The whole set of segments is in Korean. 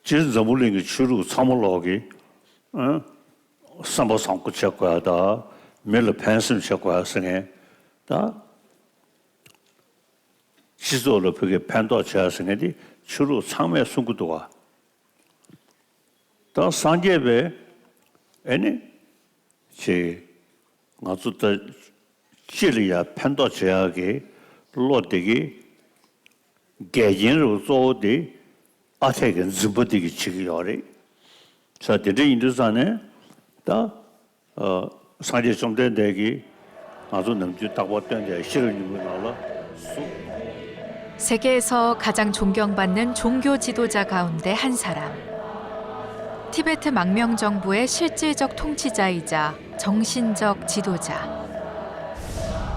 지금 전부링이 주로 참을로기 삼보 삼고 찾고야다 매일 펜션 찾고야 생에 다 지소를 그게 판도 찾아생에디 주로 참에 숨고도가 다 산제베 애니 제 가서다 실이야 판도 찾아게 로데기 개인으로 쏘디 아태근 즈부디기 치기요리 자들이 인도산에 다 산제 좀된 대기 아주 넘주 딱 왔던 게 실을 나라 세계에서 가장 존경받는 종교 지도자 가운데 한 사람. 티베트 망명 정부의 실질적 통치자이자 정신적 지도자.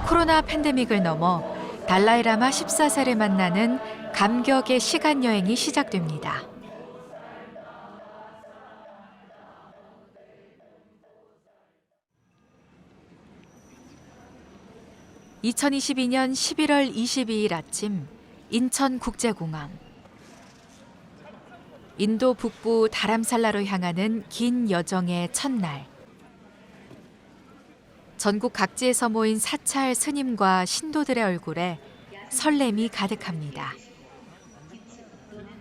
코로나 팬데믹을 넘어 달라이라마 14세를 만나는 감격의 시간 여행이 시작됩니다. (2022년 11월 22일) 아침 인천국제공항. 인도 북부 다람살라로 향하는 긴 여정의 첫날. 전국 각지에서 모인 사찰 스님과 신도들의 얼굴에 설렘이 가득합니다.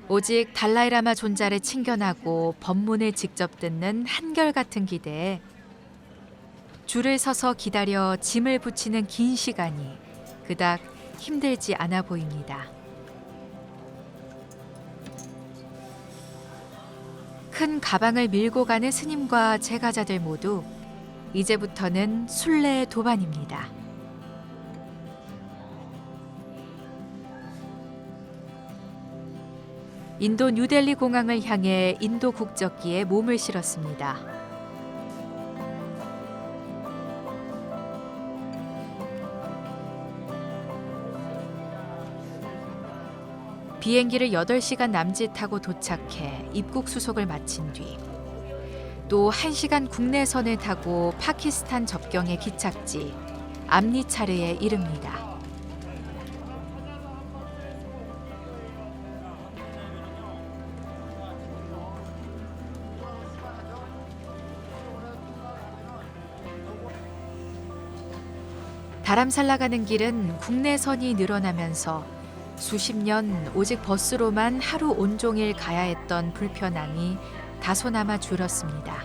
오직 달라이라마 존자를 친견하고 법문을 직접 듣는 한결같은 기대에 줄을 서서 기다려 짐을 붙이는 긴 시간이 그닥 힘들지 않아 보입니다. 큰 가방을 밀고 가는 스님과 제가자들 모두 이제부터는 순례의 도반입니다. 인도 뉴델리 공항을 향해 인도 국적기에 몸을 실었습니다. 비행기를 8시간 남짓하고 도착해 입국 수속을 마친 뒤 또 1시간 국내선을 타고 파키스탄 접경의 기착지 암리차르에 이릅니다. 다람살라 가는 길은 국내선이 늘어나면서 수십 년 오직 버스로만 하루 온종일 가야 했던 불편함이 다소나마 줄었습니다.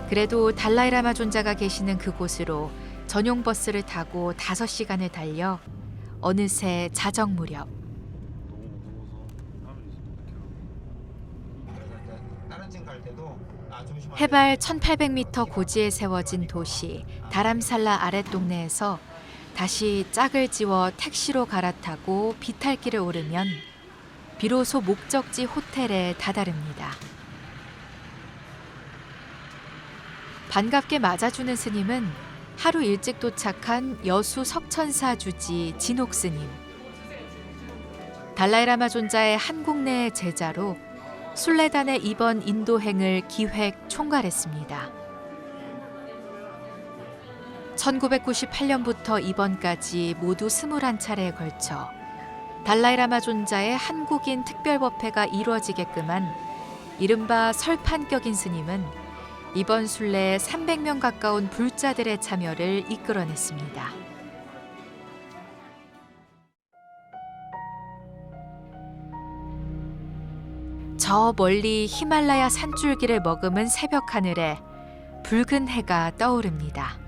그래도 달라이라마 존자가 계시는 그곳으로 전용 버스를 타고 5시간을 달려 어느새 자정 무렵. 해발 1800m 고지에 세워진 도시 다람살라 아랫동네에서 다시 짝을 지워 택시로 갈아타고 비탈길을 오르면 비로소 목적지 호텔에 다다릅니다. 반갑게 맞아주는 스님은 하루 일찍 도착한 여수 석천사 주지 진옥 스님. 달라이라마 존자의 한국 내 제자로 순례단의 이번 인도행을 기획 총괄했습니다. 1998년부터 이번까지 모두 21차례에 걸쳐 달라이라마 존자의 한국인 특별법회가 이루어지게끔 한 이른바 설판격인 스님은 이번 순례에 300명 가까운 불자들의 참여를 이끌어냈습니다. 저 멀리 히말라야 산줄기를 머금은 새벽 하늘에 붉은 해가 떠오릅니다.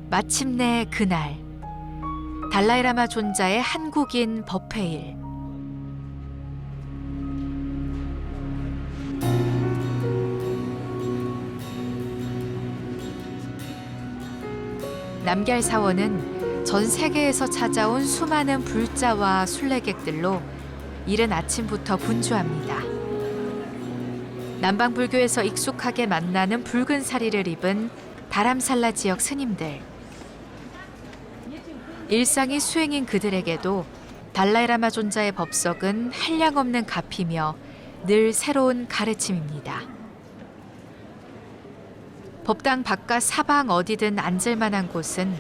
마침내 그날, 달라이라마 존자의 한국인 법회일. 남걀 사원은 전 세계에서 찾아온 수많은 불자와 순례객들로 이른 아침부터 분주합니다. 남방불교에서 익숙하게 만나는 붉은 사리를 입은 다람살라 지역 스님들. 일상이 수행인 그들에게도 달라이라마 존자의 법석은 한량없는 값이며 늘 새로운 가르침입니다. 법당 바깥 사방 어디든 앉을 만한 곳은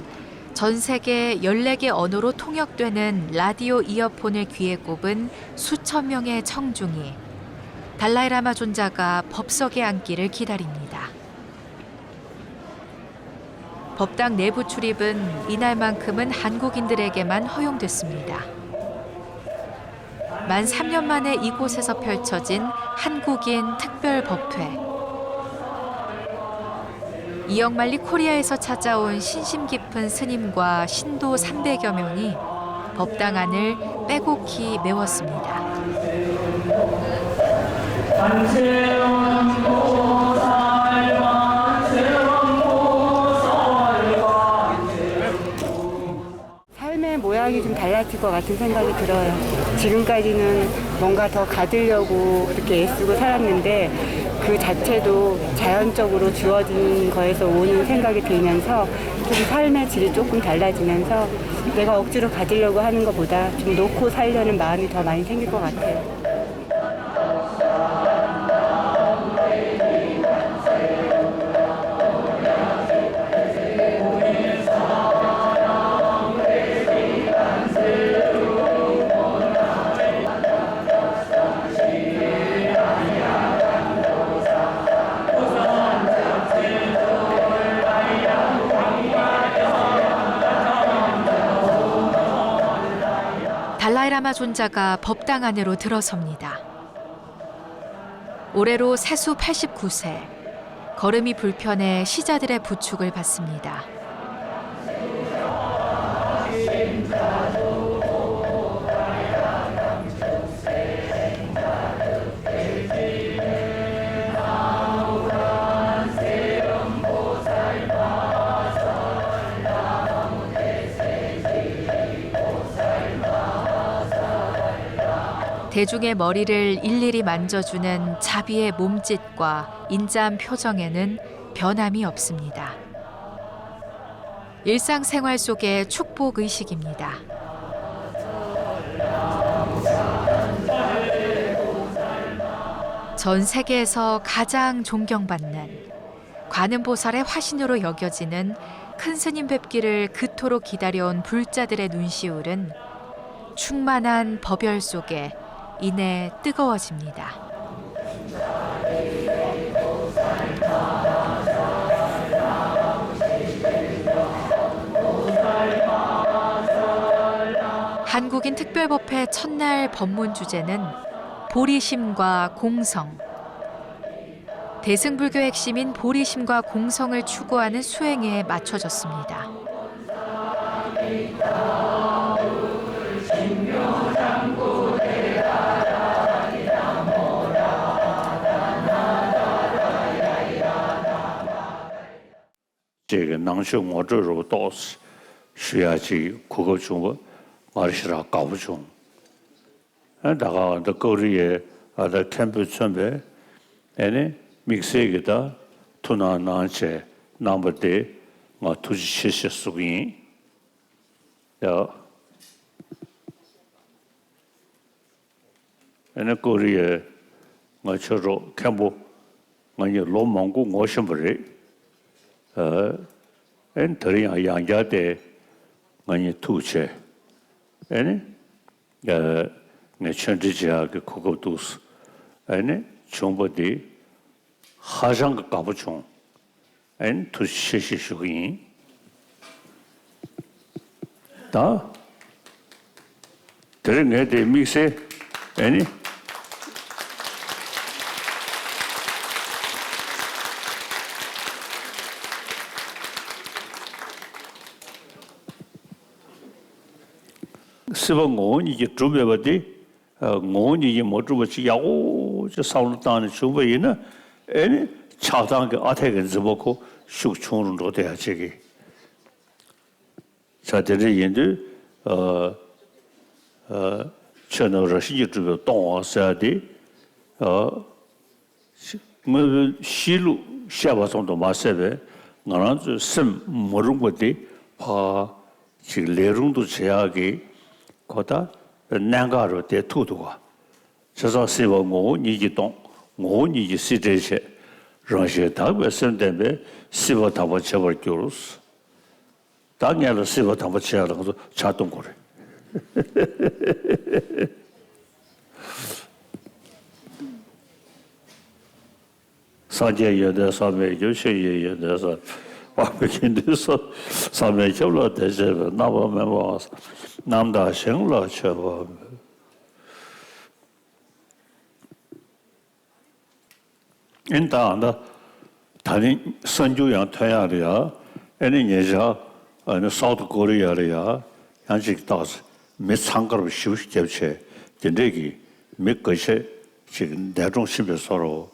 전 세계 14개 언어로 통역되는 라디오 이어폰을 귀에 꼽은 수천 명의 청중이 달라이라마 존자가 법석에 앉기를 기다립니다. 법당 내부 출입은 이날만큼은 한국인들에게만 허용됐습니다. 만 3년 만에 이곳에서 펼쳐진 한국인 특별법회. 이역만리 코리아에서 찾아온 신심 깊은 스님과 신도 300여 명이 법당 안을 빼곡히 메웠습니다. 삶의 모양이 좀 달라질 것 같은 생각이 들어요. 지금까지는 뭔가 더 가지려고 이렇게 애쓰고 살았는데 그 자체도 자연적으로 주어진 거에서 오는 생각이 들면서 좀 삶의 질이 조금 달라지면서 내가 억지로 가지려고 하는 것보다 좀 놓고 살려는 마음이 더 많이 생길 것 같아요. 달라이라마 존자가 법당 안으로 들어섭니다. 올해로 세수 89세, 걸음이 불편해 시자들의 부축을 받습니다. 대중의 머리를 일일이 만져주는 자비의 몸짓과 인자한 표정에는 변함이 없습니다. 일상생활 속의 축복 의식입니다. 전 세계에서 가장 존경받는 관음보살의 화신으로 여겨지는 큰 스님 뵙기를 그토록 기다려온 불자들의 눈시울은 충만한 법열 속에 이내 뜨거워집니다. 한국인 특별법회 첫날 법문 주제는 보리심과 공성. 대승불교 핵심인 보리심과 공성을 추구하는 수행에 맞춰졌습니다.这个能学我这种道士，学下去苦口中文，我是让搞不中。大家的沟里也的天不准备，믹스에 기다 투나 나한테 남부대 뭐 투지 시시 수긴 야 고리에 뭐 저로 캠보 아니 로망고 모셔버리 엔터리야 양자대 아니 투체 내 천지지하게 그것도스 정보디 하장가 가부총 투시시슈긴 다 그런 애들 믹스에 스번 이게 준비해봤지 이게 못 준비지 야오 저 사울단의 준비에는 차당의 아태근 접고 숙충으로 돼야 되기 자들이 인도 저너를 시주도 동화사디 뭐 시루 샤바송도 마세베 나는 심 모르는 것이 파 지금 내용도 제약이 거다 난가로 대 투도가 저서 세워 고 니지동 고 니지 시제체 러시아 다고 선대베 시버 다버 쳐버 교로스 당야로 시버 다버 쳐서 자동거래 사제여대 사매교 쉐예여대서 와베킨데서 사매교로 대제베 나바메 와서 남다 생러 쳐버 인다나 다른 선주양 태야리야 애니 예자 어느 사우드 코리아리야 양식 다스 몇 상가로 쉬우시 접체 된대기 몇 것이 지금 대중 심에서로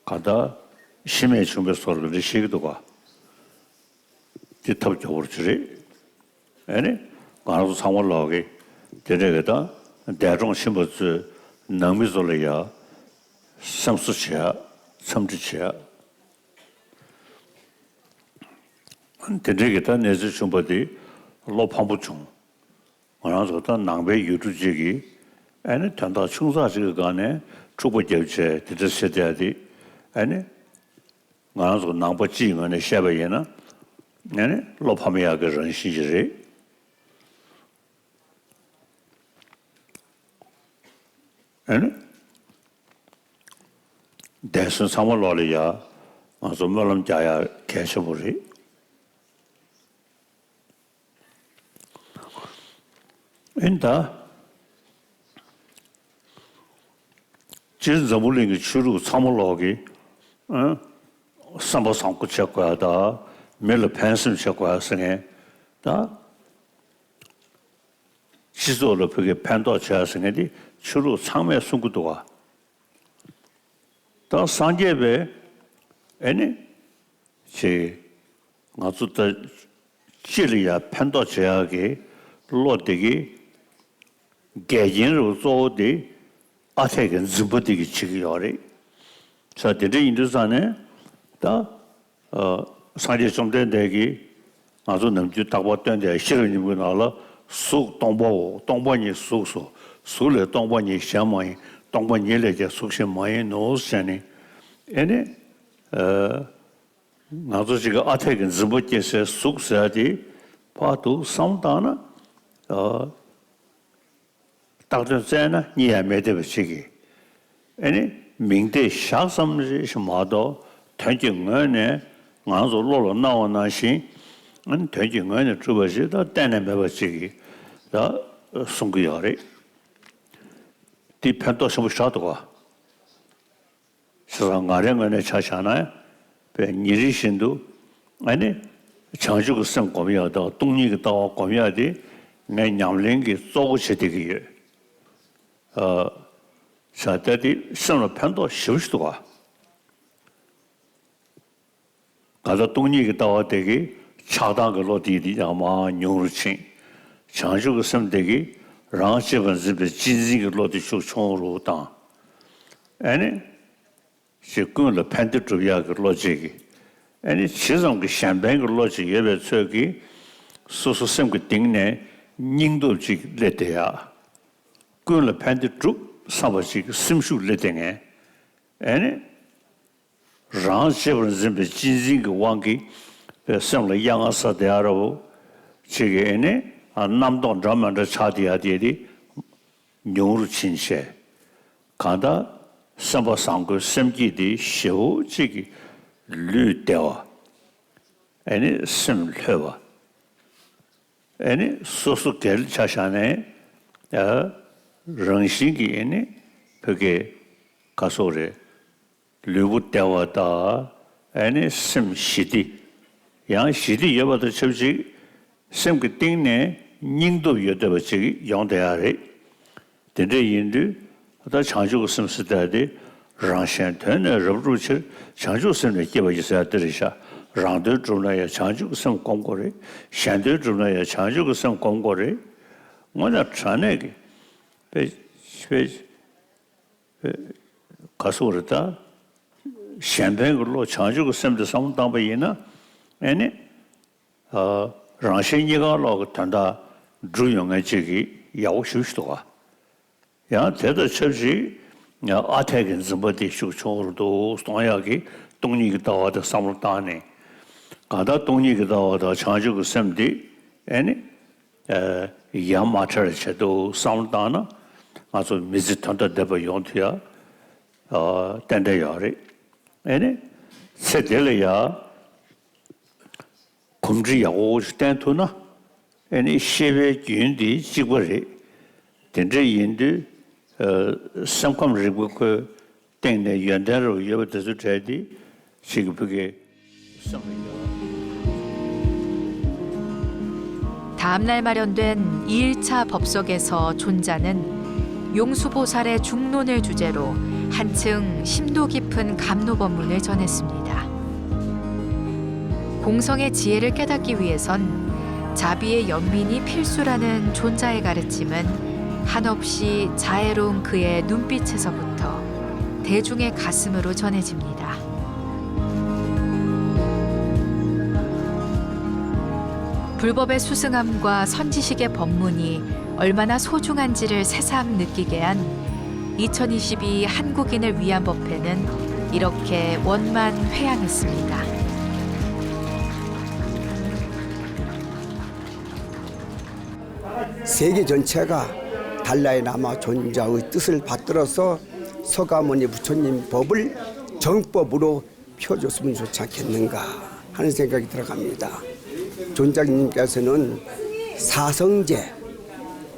가다 심해 중에서로 리시기도가 뒤탑적으로 주리 애니 가서 상월 나오게 되게다 대중 심에서 남미솔이야 samsuchya, samjichya. Tendrikita nezi chumbadi lo pambuchung. Wanazota nangbe yudujigi, ane tanda chungsa chiga gane chubu jebche, tita sedyadi, ane wanazota nangba ji ngane shabayena, ane lo pamiyaga ranshijiri. Ane 대선 사물로리야 아주 멀럼 자야 개셔버리 인다 진저물링이 주로 사물로기 삼보 상고 쳤고야다 매일 펜션 쳤고야 생에 다 지소로 그게 판도 쳐생에디 주로 상매 순구도가 또 상계배 애니 제 나주다 지리야 판도 제약이 로데기 개인으로做的 아세겐 즈버디기 지기요리 저들이 인도산에 다 상계 좀된데기 아주 능주 딱보던데 싫으니고 나라 수 동보니 수수 수를 동보니 샤모이 동보니레게 숙심모이 노스니 에네 나도 지금 아태근 즈버디에서 숙사디 파도 상다나 딱전세나 니야메데버치기 아니 민대 샤섬지 뭐도 전쟁원에 나도 로로 나와나시 안 전쟁원에 주버지다 때내버치기 다 송구요리 디편도 좀 샤도가 서랑가령원에 차잖아요 배 니리신도 아니 장주고 선 고미야다 동리가 다 고미야디 내 냠랭기 쏘고시되기 자들이 선을 편도 쉬우시도가 가서 동리가 다 되기 차다가로 디디 아마 용르친 장주고 선 되기 랑시번 집에 진지가 로디 쇼총으로 다 아니 시군을 편도 주야가 로직이 아니 지금 그 샴뱅 로직 예배 저기 소소sem 그 딩네 닝도지 레데야 그걸 편도 쭉 사버지 심수 레데네 아니 랑시번 집에 진지가 왕기 성을 양아사대하라고 지게네 남동 전만의 차디아디디 용루 친세 가다 삼보상고 심기디 쇼지기 류대와 아니 심뢰와 아니 소소겔 차샤네 런시기 아니 그게 가소래 류부대와다 아니 심시디 양 시디 여버도 접지 심그 띵네 닝도 여더버지 용대야래 데데 인도 다 장주고 심스다데 랑셴테네 러브루치 장주 심네 개버지사 들으샤 랑도 주나야 장주고 심 공고래 셴도 주나야 장주고 심 공고래 뭐냐 차네게 배 가서르다 셴뱅으로 장주고 심도 상담바이나 아니 랑셴이가 로고 탄다 주용의 지기 야오슈스도가 야 대도 첩지 아태긴 좀버디 슈초르도 스토야기 동니기 다와다 삼르다네 가다 동니기 다와다 차주고 셈디 애니 야마처르체도 삼르다나 아주 미지턴다 데버 용티야 텐데야리 애니 세델이야 곰지야고 스탠토나 애니 셰베 준디 지고리 텐데인디 samkwam ribu ko tengne yandan ro yob dasu chadi sigbuge 다음날 마련된 2일차 법석에서 존자는 용수보살의 중론을 주제로 한층 심도 깊은 감로법문을 전했습니다. 공성의 지혜를 깨닫기 위해선 자비의 연민이 필수라는 존자의 가르침은 한없이 자애로운 그의 눈빛에서부터 대중의 가슴으로 전해집니다. 불법의 수승함과 선지식의 법문이 얼마나 소중한지를 새삼 느끼게 한 2022 한국인을 위한 법회는 이렇게 원만회양했습니다. 세계 전체가 달라이 라마 존자의 뜻을 받들어서 서가모니 부처님 법을 정법으로 펴줬으면 좋지 않겠는가 하는 생각이 들어갑니다. 존자님께서는 사성제,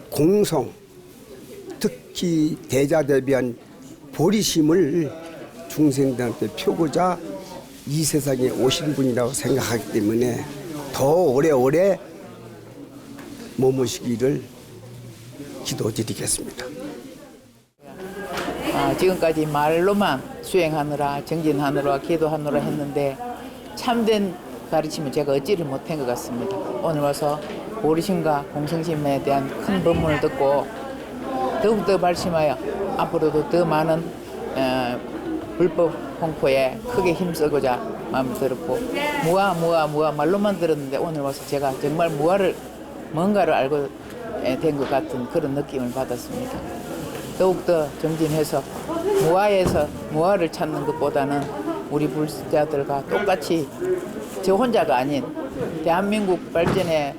공성, 특히 대자대비한 보리심을 중생들한테 펴고자 이 세상에 오신 분이라고 생각하기 때문에 더 오래오래 머무시기를 기도드리겠습니다. 지금까지 말로만 수행하느라 정진하느라 기도하느라 했는데 참된 가르침을 제가 얻지를 못한 것 같습니다. 오늘 와서 보리심과 공성심에 대한 큰 법문을 듣고 더욱더 발심하여 앞으로도 더 많은 불법 홍포에 크게 힘쓰고자 마음을 들었고 무아 말로만 들었는데 오늘 와서 제가 정말 뭔가를 알고 된 것 같은 그런 느낌을 받았습니다. 더욱더 정진해서 무아에서 무아를 찾는 것보다는 우리 불자들과 똑같이 저 혼자가 아닌 대한민국 발전에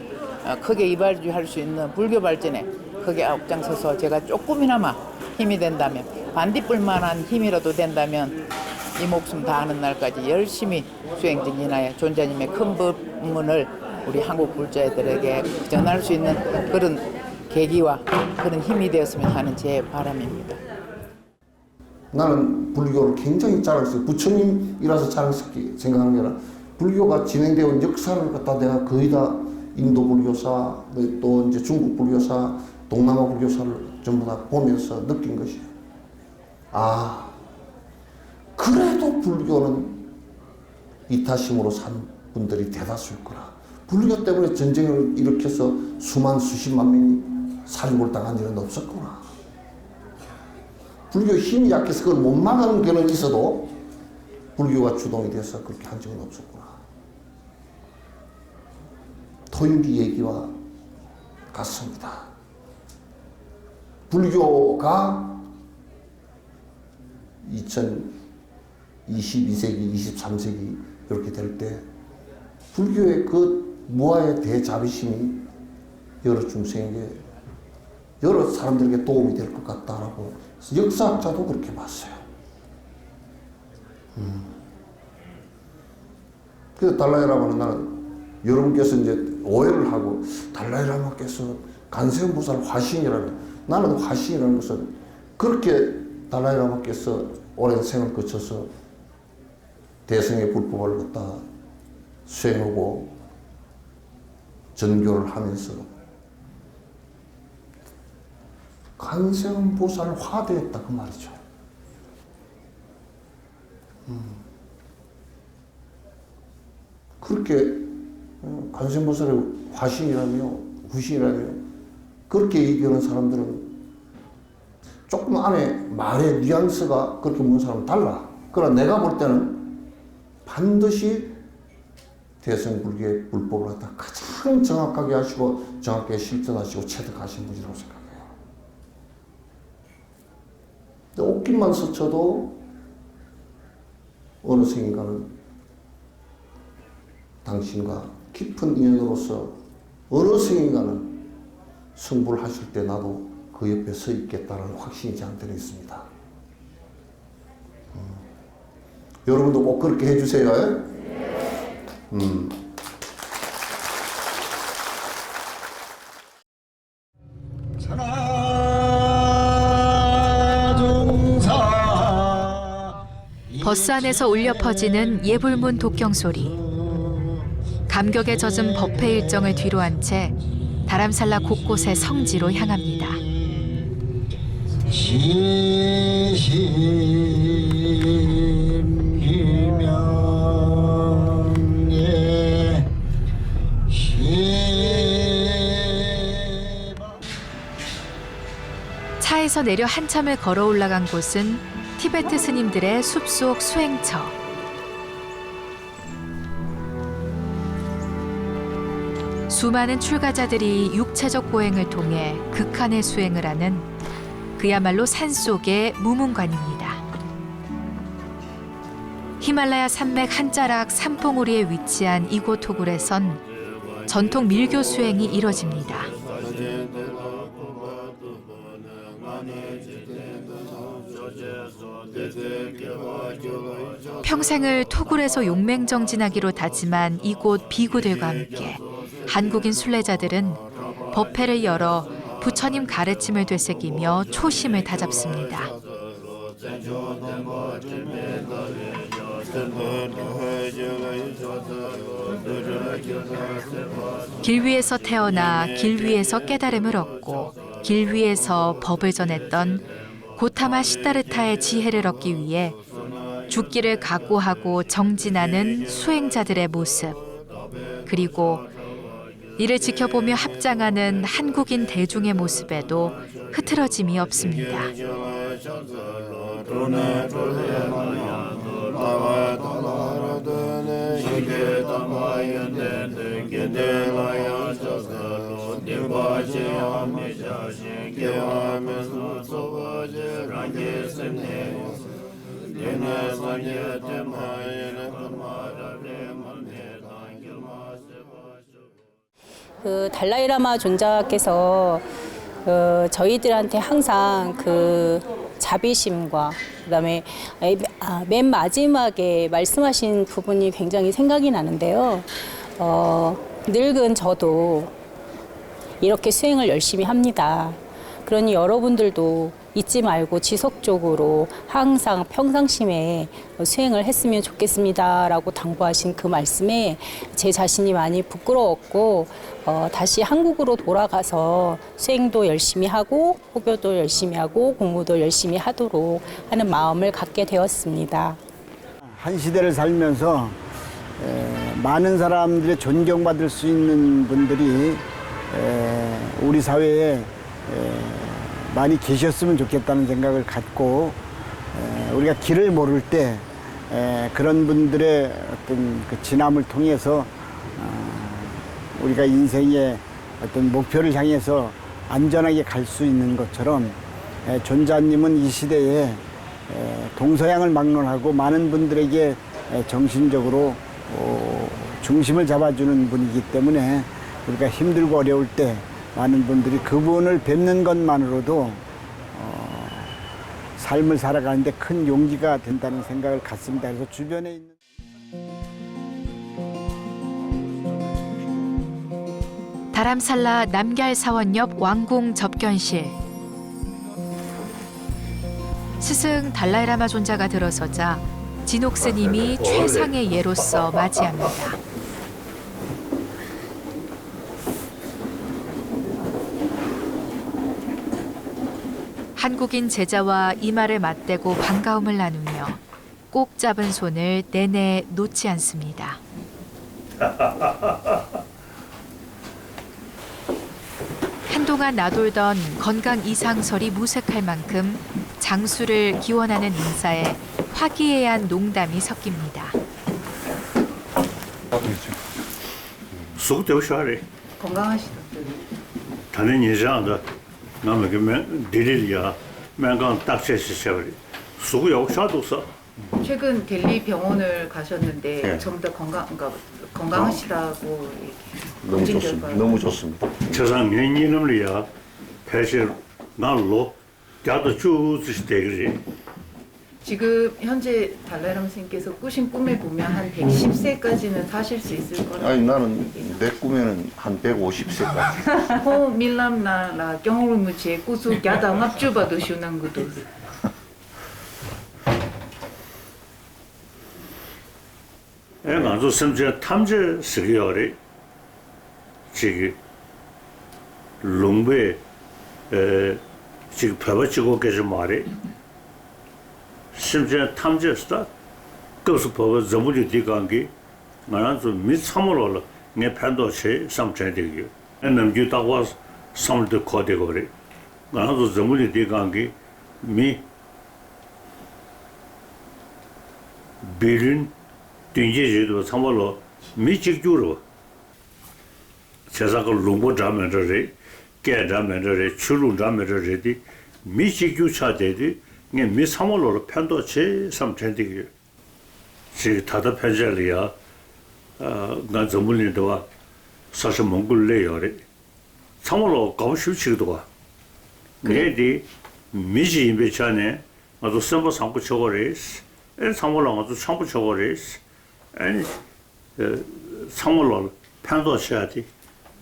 크게 이발할 수 있는 불교 발전에 크게 앞장서서 제가 조금이나마 힘이 된다면 반딧불만한 힘이라도 된다면 이 목숨 다하는 날까지 열심히 수행 정진하여 존자님의 큰 법문을 우리 한국 불자들에게 전할 수 있는 그런 계기와 그런 힘이 되었으면 하는 제 바람입니다. 나는 불교를 굉장히 자랑스럽게 부처님이라서 자랑스럽게 생각하는 게 아니라 불교가 진행되어 온 역사를 갖다 내가 거의 다 인도 불교사 또 이제 중국 불교사 동남아 불교사를 전부 다 보면서 느낀 것이에요. 아 그래도 불교는 이타심으로 산 분들이 대다수일 거라. 불교 때문에 전쟁을 일으켜서 수십만 명이 살육을 당한 일은 없었구나. 불교 힘이 약해서 그걸 못 막는 경우는 있어도 불교가 주동이 돼서 그렇게 한 적은 없었구나. 토인비 얘기와 같습니다. 불교가 2022세기, 23세기 이렇게 될 때 불교의 그 무아의 대자비심이 여러 중생에게 여러 사람들에게 도움이 될 것 같다라고 역사학자도 그렇게 봤어요. 그래서 달라이라마는 나는 여러분께서 이제 오해를 하고 달라이라마께서 간세음보살 화신이라는 나는 화신이라는 것은 그렇게 달라이라마께서 오랜 생을 거쳐서 대승의 불법을 갖다 수행하고 전교를 하면서 간세음보살 화대했다 그 말이죠. 그렇게 간세음보살의 화신이라며 후신이라며 그렇게 얘기하는 사람들은 조금 안에 말의 뉘앙스가 그렇게 묻는 사람은 달라. 그러나 내가 볼 때는 반드시 대승불교의 불법을 갖다 가장 정확하게 하시고 정확하게 실천하시고 체득하신 분이라고 생각해요. 근데 옷깃만 스쳐도 어느 순간은 당신과 깊은 인연으로서 어느 순간은 승부를 하실 때 나도 그 옆에 서 있겠다는 확신이 저한테는 있습니다. 여러분도 꼭 그렇게 해주세요. 버스 안에서 울려 퍼지는 예불문 독경 소리. 감격에 젖은 법회 일정을 뒤로 한 채 다람살라 곳곳의 성지로 향합니다. 차에서 내려 한참을 걸어 올라간 곳은 티베트 스님들의 숲속 수행처. 수많은 출가자들이 육체적 고행을 통해 극한의 수행을 하는 그야말로 산속의 무문관입니다. 히말라야 산맥 한 자락 산봉우리에 위치한 이곳 토굴에선 전통 밀교 수행이 이뤄집니다. 평생을 토굴에서 용맹정진하기로 다짐한 이곳 비구들과 함께 한국인 순례자들은 법회를 열어 부처님 가르침을 되새기며 초심을 다잡습니다. 길 위에서 태어나 길 위에서 깨달음을 얻고 길 위에서 법을 전했던 고타마 시다르타의 지혜를 얻기 위해 죽기를 각오하고 정진하는 수행자들의 모습, 그리고 이를 지켜보며 합장하는 한국인 대중의 모습에도 흐트러짐이 없습니다. 그 달라이라마 존자께서 저희들한테 항상 그 자비심과 그다음에 맨 마지막에 말씀하신 부분이 굉장히 생각이 나는데요. 늙은 저도 이렇게 수행을 열심히 합니다. 그러니 여러분들도 잊지 말고 지속적으로 항상 평상심에 수행을 했으면 좋겠습니다라고 당부하신 그 말씀에 제 자신이 많이 부끄러웠고 다시 한국으로 돌아가서 수행도 열심히 하고 호교도 열심히 하고 공부도 열심히 하도록 하는 마음을 갖게 되었습니다. 한 시대를 살면서 많은 사람들의 존경받을 수 있는 분들이 우리 사회에 많이 계셨으면 좋겠다는 생각을 갖고 우리가 길을 모를 때 그런 분들의 어떤 그 지남을 통해서 우리가 인생의 어떤 목표를 향해서 안전하게 갈 수 있는 것처럼 존자님은 이 시대에 동서양을 막론하고 많은 분들에게 정신적으로 중심을 잡아주는 분이기 때문에 우리가 힘들고 어려울 때 많은 분들이 그분을 뵙는 것만으로도 삶을 살아가는데 큰 용기가 된다는 생각을 갖습니다. 그래서 주변에 있는 다람살라 남걀사원 옆 왕궁 접견실. 스승 달라이라마 존자가 들어서자 진옥 스님이 최상의 예로서 맞이합니다. 한국인 제자와 이마를 맞대고 반가움을 나누며 꼭 잡은 손을 내내 놓지 않습니다. 한동안 나돌던 건강 이상설이 무색할 만큼 장수를 기원하는 인사에 화기애애한 농담이 섞입니다. 速度下来， 건강하시다. 他的印象的，那么个么地里呀， 맨강 딱새시셔리 수구역 샤도서 최근 델리 병원을 가셨는데 네. 좀 더 건강하시다고 너무 좋습니다. 너무 좋습니다. 저상 년이놈이야 패시 날로 야도 주스 되그리 지금 현재 달라이라마 선생님께서 꾸신 꿈에 보면 한 110세까지는 사실 수 있을 거라고. 아니 나는 내 꿈에는 한 150세까지. 호 밀람나라 경험을 무치에 꾸수 야당 앞주바도 쉬운한 것도. 아주 심지어 탐제 스기어리 지금 롱베 지금 배워지고 계신 말이 심지어 탐제스다 그것을 보고 전부리 뒤간기 나는 좀 미참으로 내 판도체 삼천되기요 남주 다와 삼도 코데고리 나는 전부리 뒤간기 미 비린 딩제제도 참말로 미직주로 세상을 롱보 잡면서래 깨 잡면서래 출루 잡면서래디 미직주 차대디 네 미삼월로 편도체 삼천되기 지 다다 편절이야 나 전문인도와 사실 몽골레요래 삼월로 가고 싶지도가 내디 미지 임베찬에 아주 선보 삼고 쳐거래스 삼월로 아주 참고 쳐거래스 아니 삼월로 편도체야지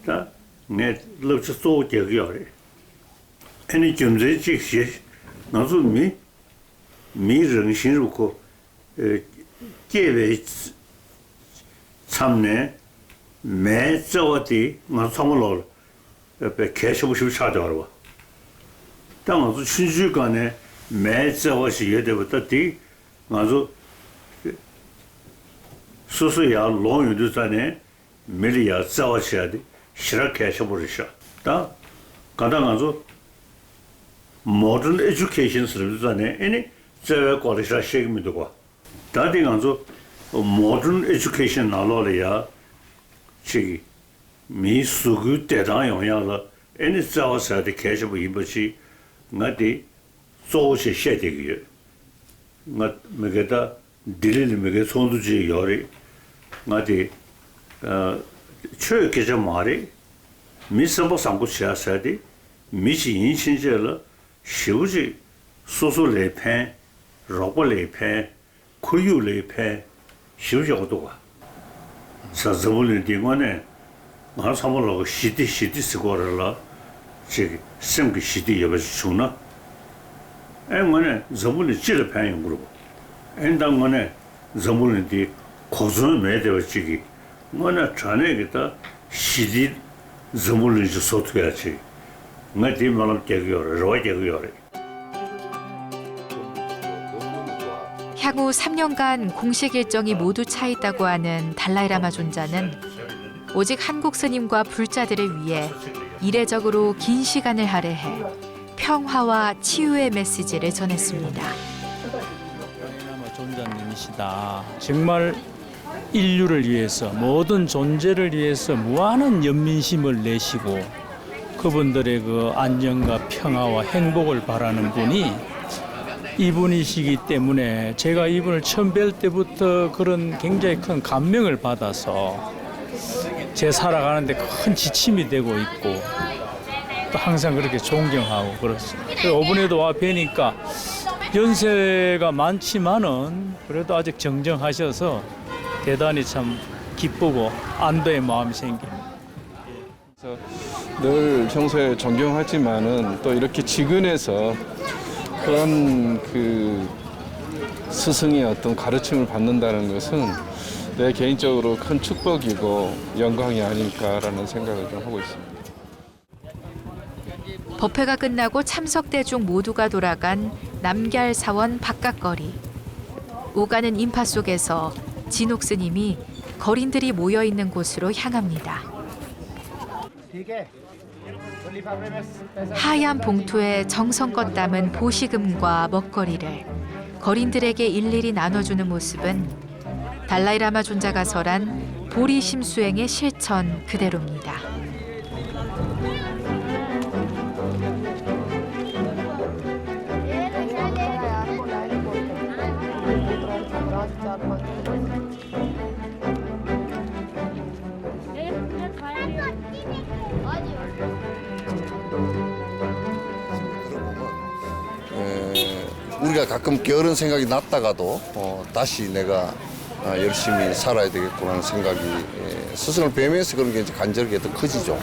자 내 럽치 쏘 되기요래 아니 좀제 직시 나도 미정신으로 계획 참내 매저디 나성을 옆에 계속 찾아와. 당아서 순수간에 매저시 예대부터 뒤 아주 수수야 롱유도 전에 밀리야 자와셔야 돼. 싫어 계속 버리셔. 다 가다가서 모든 에듀케이션 서비스에 아니 제가 거기서 책임지고 다들 간서 모든 에듀케이션 나로야 지 미수구 대단 영향을 아니 자와서도 계속 이것이 나디 소시 셰되기 나 메게다 딜릴 메게 손두지 요리 나디 최케자 말이 미서버 상고 시야서디 미시 인신제를 시우지 소소레패 로벌레패 쿠유레패 시우지고도가 사자불린 디고네 나 삼월로 시디 스고르라 지 심기 시디 여버지 주나 앵원에 저불린 지르패 용으로 엔당원에 저불린 디 고전 매대어지기 뭐나 전에기다 시디 저불린 지 소투야지 나디 말을 깨고요. 로이고요. 향후 3년간 공식 일정이 모두 차 있다고 하는 달라이라마 존자는 오직 한국 스님과 불자들을 위해 이례적으로 긴 시간을 할애해 평화와 치유의 메시지를 전했습니다. 달라이라마 존자님이시다. 정말 인류를 위해서 모든 존재를 위해서 무한한 연민심을 내시고 그분들의 그 안녕과 평화와 행복을 바라는 분이 이분이시기 때문에 제가 이분을 처음 뵐 때부터 그런 굉장히 큰 감명을 받아서 제 살아가는데 큰 지침이 되고 있고 또 항상 그렇게 존경하고 그렇습니다. 이번에도 와 뵈니까 연세가 많지만은 그래도 아직 정정하셔서 대단히 참 기쁘고 안도의 마음이 생깁니다. 늘 평소에 존경하지만은 또 이렇게 지근해서 그런 그 스승의 어떤 가르침을 받는다는 것은 내 개인적으로 큰 축복이고 영광이 아닐까라는 생각을 좀 하고 있습니다. 법회가 끝나고 참석 대중 모두가 돌아간 남걀 사원 바깥거리. 오가는 인파 속에서 진옥 스님이 거린들이 모여 있는 곳으로 향합니다. 하얀 봉투에 정성껏 담은 보시금과 먹거리를 거린들에게 일일이 나눠주는 모습은 달라이라마 존자가 설한 보리심수행의 실천 그대로입니다. 우리가 가끔 게으른 생각이 났다가도 다시 내가 열심히 살아야 되겠구나 하는 생각이 스승을 뵈면서 그런 게 이제 간절하게 더 커지죠.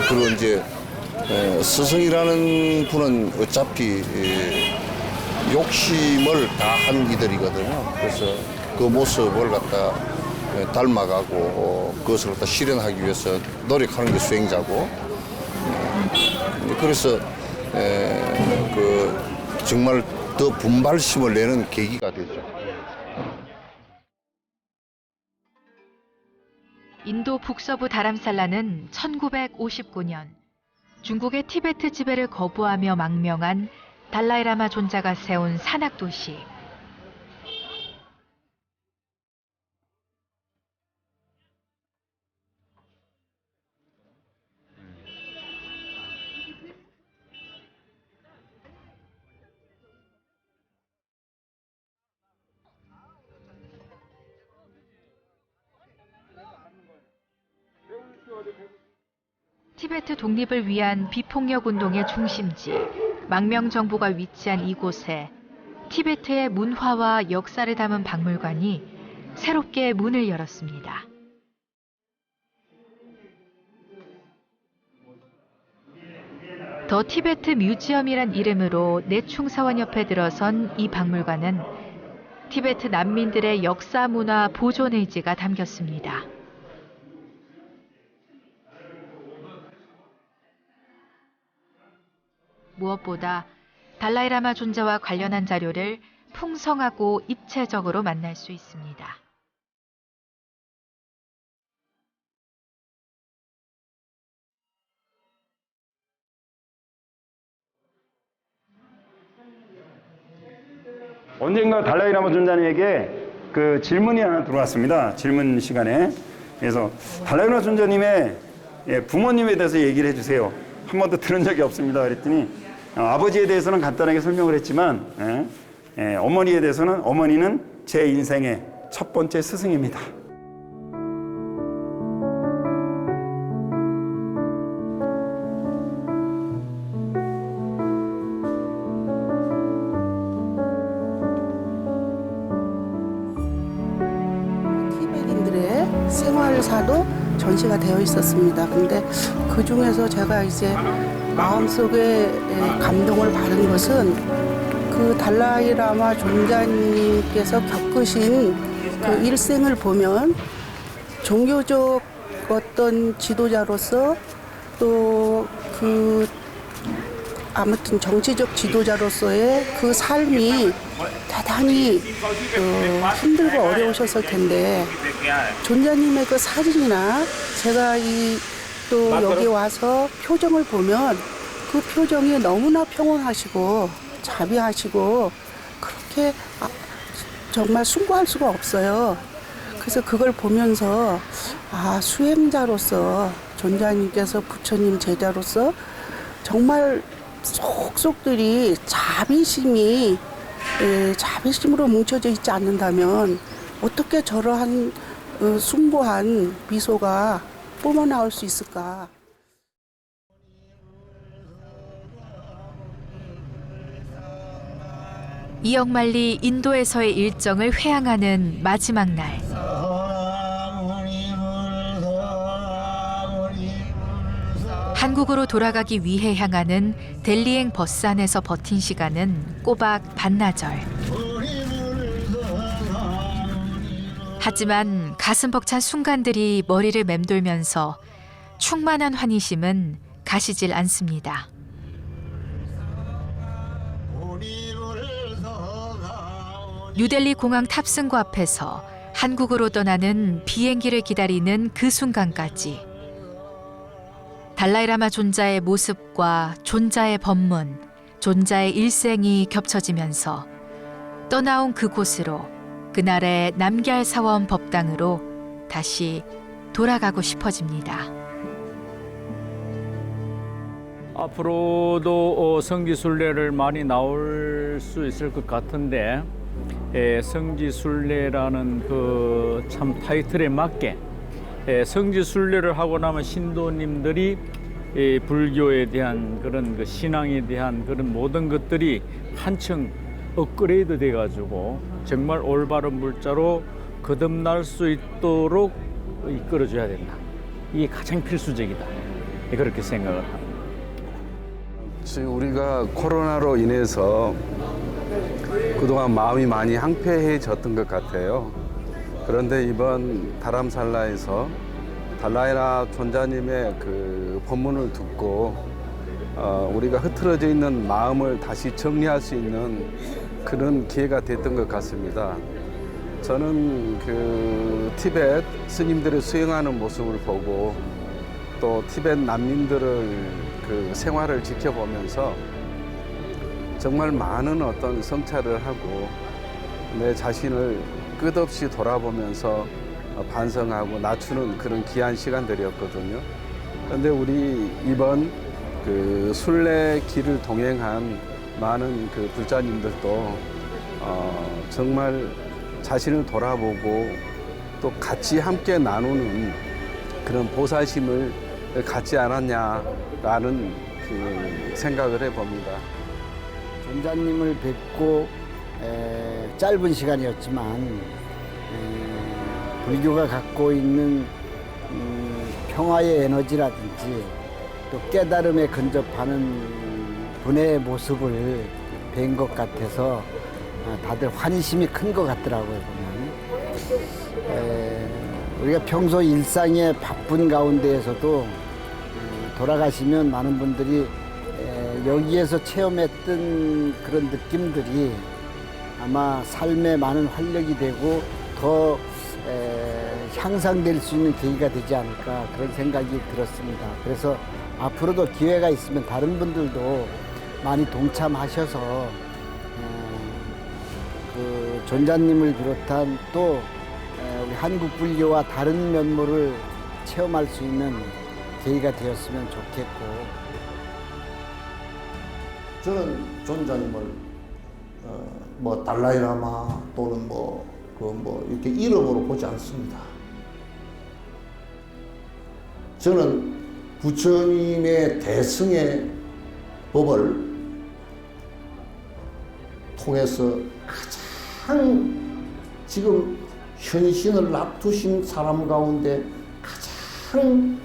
그리고 이제 스승이라는 분은 어차피 욕심을 다 한 이들이거든요. 그래서 그 모습을 갖다 닮아가고 그것을 갖다 실현하기 위해서 노력하는 게 수행자고, 그래서 정말 더 분발심을 내는 계기가 되죠. 인도 북서부 다람살라는 1959년 중국의 티베트 지배를 거부하며 망명한 달라이라마 존자가 세운 산악도시. 티베트 독립을 위한 비폭력 운동의 중심지, 망명 정부가 위치한 이곳에 티베트의 문화와 역사를 담은 박물관이 새롭게 문을 열었습니다. 더 티베트 뮤지엄이란 이름으로 내충사원협회 들어선 이 박물관은 티베트 난민들의 역사 문화 보존 의지가 담겼습니다. 무엇보다 달라이라마 존자와 관련한 자료를 풍성하고 입체적으로 만날 수 있습니다. 언젠가 달라이라마 존자님에게 그 질문이 하나 들어왔습니다. 질문 시간에. 그래서 달라이라마 존자님의 부모님에 대해서 얘기를 해주세요. 한 번도 들은 적이 없습니다. 그랬더니 아버지에 대해서는 간단하게 설명을 했지만 어머니에 대해서는 어머니는 제 인생의 첫 번째 스승입니다. 티베트인들의 생활사도 전시가 되어 있었습니다. 근데 그 중에서 제가 이제 마음속에 감동을 받은 것은 그 달라이라마 존자님께서 겪으신 그 일생을 보면 종교적 어떤 지도자로서 또 그 아무튼 정치적 지도자로서의 그 삶이 대단히 힘들고 어려우셨을 텐데 존자님의 그 사진이나 제가 또 여기 와서 표정을 보면 그 표정이 너무나 평온하시고 자비하시고 그렇게 정말 숭고할 수가 없어요. 그래서 그걸 보면서 수행자로서 존자님께서 부처님 제자로서 정말 속속들이 자비심으로 뭉쳐져 있지 않는다면 어떻게 저러한 숭고한 미소가 뿜어나올 수 있을까? 이억만리 인도에서의 일정을 회항하는 마지막 날. 한국으로 돌아가기 위해 향하는 델리행 버스 안에서 버틴 시간은 꼬박 반나절. 하지만 가슴 벅찬 순간들이 머리를 맴돌면서 충만한 환희심은 가시질 않습니다. 뉴델리 공항 탑승구 앞에서 한국으로 떠나는 비행기를 기다리는 그 순간까지 달라이라마 존자의 모습과 존자의 법문, 존자의 일생이 겹쳐지면서 떠나온 그곳으로 그날의 남걀 사원 법당으로 다시 돌아가고 싶어집니다. 앞으로도 성지순례를 많이 나올 수 있을 것 같은데 성지순례라는 그 참 타이틀에 맞게 성지순례를 하고 나면 신도님들이 이 불교에 대한 그런 그 신앙에 대한 그런 모든 것들이 한층 업그레이드 돼가지고 정말 올바른 물자로 거듭날 수 있도록 이끌어줘야 된다. 이게 가장 필수적이다. 그렇게 생각을 합니다. 지금 우리가 코로나로 인해서 그동안 마음이 많이 황폐해졌던 것 같아요. 그런데 이번 다람살라에서 달라이라 존자님의 그 법문을 듣고 우리가 흐트러져 있는 마음을 다시 정리할 수 있는 그런 기회가 됐던 것 같습니다. 저는 그 티벳 스님들의 수행하는 모습을 보고 또 티벳 난민들을 그 생활을 지켜보면서 정말 많은 어떤 성찰을 하고 내 자신을 끝없이 돌아보면서 반성하고 낮추는 그런 귀한 시간들이었거든요. 그런데 우리 이번 그 순례 길을 동행한 많은 그 불자님들도 정말 자신을 돌아보고 또 같이 함께 나누는 그런 보살심을 갖지 않았냐라는 그 생각을 해봅니다. 존자님을 뵙고 짧은 시간이었지만 불교가 갖고 있는 평화의 에너지라든지 또 깨달음에 근접하는 분의 모습을 뵌 것 같아서 다들 환희심이 큰 것 같더라고요, 보면. 우리가 평소 일상의 바쁜 가운데에서도 돌아가시면 많은 분들이 여기에서 체험했던 그런 느낌들이 아마 삶에 많은 활력이 되고 더 향상될 수 있는 계기가 되지 않을까 그런 생각이 들었습니다. 그래서 앞으로도 기회가 있으면 다른 분들도 많이 동참하셔서 그 존자님을 비롯한 또 우리 한국 불교와 다른 면모를 체험할 수 있는 계기가 되었으면 좋겠고. 저는 존자님을 뭐 달라이라마 또는 이렇게 이름으로 보지 않습니다. 저는 부처님의 대승의 법을 통해서 가장 지금 현신을 납두신 사람 가운데 가장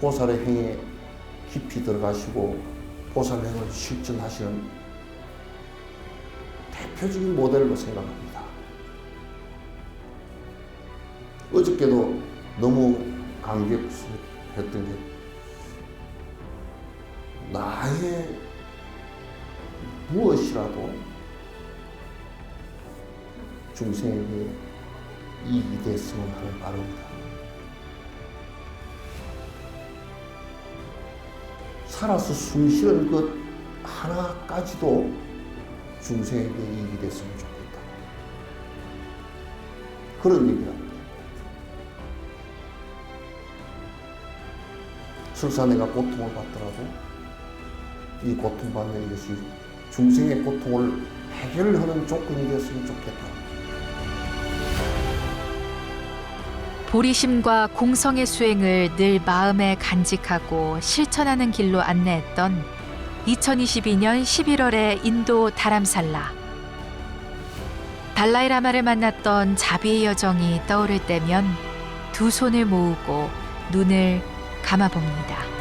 보살의 행에 깊이 들어가시고 보살행을 실천하시는 대표적인 모델로 생각합니다. 어저께도 너무 감격했던 게 나의 무엇이라도 중생에게 이익이 됐으면 하는 바람입니다. 살아서 숨쉬는 것 하나까지도 중생에게 이익이 됐으면 좋겠다. 그런 얘기를 합니다. 설사 내가 고통을 받더라도 이 고통받는 것이 중생의 고통을 해결하는 조건이 됐으면 좋겠다. 보리심과 공성의 수행을 늘 마음에 간직하고 실천하는 길로 안내했던 2022년 11월의 인도 다람살라. 달라이라마를 만났던 자비의 여정이 떠오를 때면 두 손을 모으고 눈을 감아봅니다.